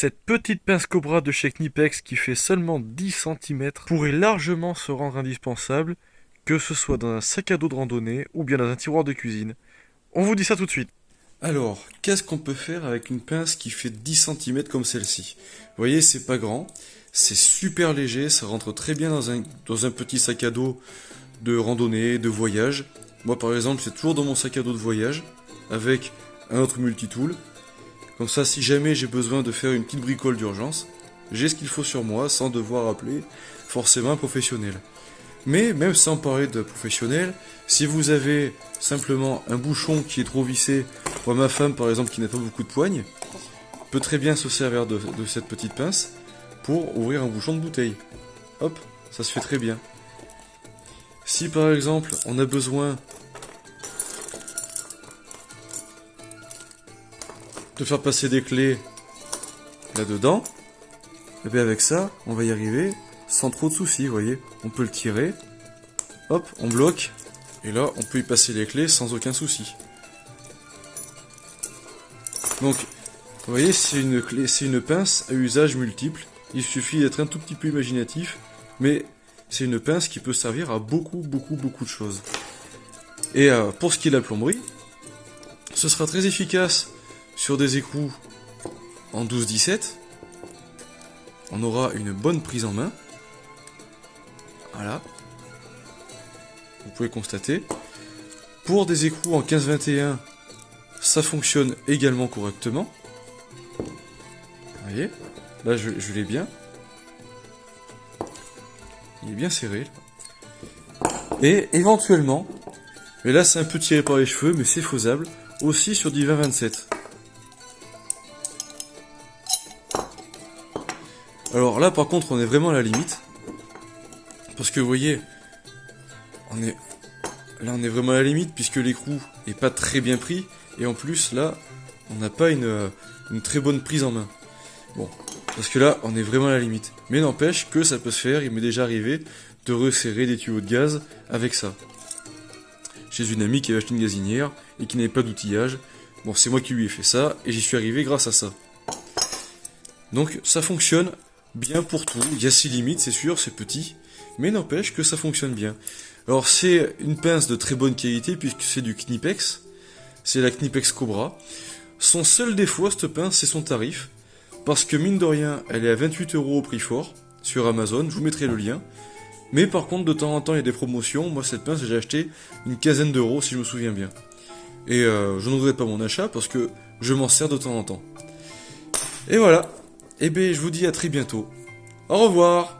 Cette petite pince Cobra de chez Knipex qui fait seulement 10 cm pourrait largement se rendre indispensable, que ce soit dans un sac à dos de randonnée ou bien dans un tiroir de cuisine. On vous dit ça tout de suite. Alors, qu'est-ce qu'on peut faire avec une pince qui fait 10 cm comme celle-ci? Vous voyez, c'est pas grand, c'est super léger, ça rentre très bien dans un petit sac à dos de randonnée, de voyage. Moi par exemple, c'est toujours dans mon sac à dos de voyage, avec un autre multitool. Comme ça, si jamais j'ai besoin de faire une petite bricole d'urgence, j'ai ce qu'il faut sur moi sans devoir appeler forcément un professionnel. Mais même sans parler de professionnel, si vous avez simplement un bouchon qui est trop vissé, pour ma femme par exemple qui n'a pas beaucoup de poigne, peut très bien se servir de cette petite pince pour ouvrir un bouchon de bouteille. Hop, ça se fait très bien. Si par exemple on a besoin de faire passer des clés là-dedans, et bien avec ça, on va y arriver sans trop de soucis, vous voyez. On peut le tirer, hop, on bloque, et là, on peut y passer les clés sans aucun souci. Donc, vous voyez, c'est une pince à usage multiple. Il suffit d'être un tout petit peu imaginatif, mais c'est une pince qui peut servir à beaucoup de choses. Et pour ce qui est de la plomberie, ce sera très efficace sur des écrous en 12-17. On aura une bonne prise en main. Voilà. Vous pouvez constater. Pour des écrous en 15-21, ça fonctionne également correctement. Vous voyez, là je l'ai bien. Il est bien serré. Là. Et éventuellement, mais là c'est un peu tiré par les cheveux, mais c'est faisable, aussi sur du 20-27. Alors là par contre on est vraiment à la limite. Parce que vous voyez, on est vraiment à la limite puisque l'écrou est pas très bien pris. Et en plus là, on n'a pas une très bonne prise en main. Bon, parce que là, on est vraiment à la limite. Mais n'empêche que ça peut se faire, il m'est déjà arrivé de resserrer des tuyaux de gaz avec ça. Chez une amie qui avait acheté une gazinière et qui n'avait pas d'outillage. Bon, c'est moi qui lui ai fait ça et j'y suis arrivé grâce à ça. Donc ça fonctionne bien pour tout. Il y a ses limites, c'est sûr, c'est petit. Mais n'empêche que ça fonctionne bien. Alors c'est une pince de très bonne qualité puisque c'est du Knipex. C'est la Knipex Cobra. Son seul défaut à cette pince, c'est son tarif. Parce que mine de rien, elle est à 28 € au prix fort sur Amazon. Je vous mettrai le lien. Mais par contre, de temps en temps, il y a des promotions. Moi, cette pince, j'ai acheté une quinzaine d'euros si je me souviens bien. Et je ne regrette pas mon achat parce que je m'en sers de temps en temps. Et voilà. Et bien, je vous dis à très bientôt. Au revoir.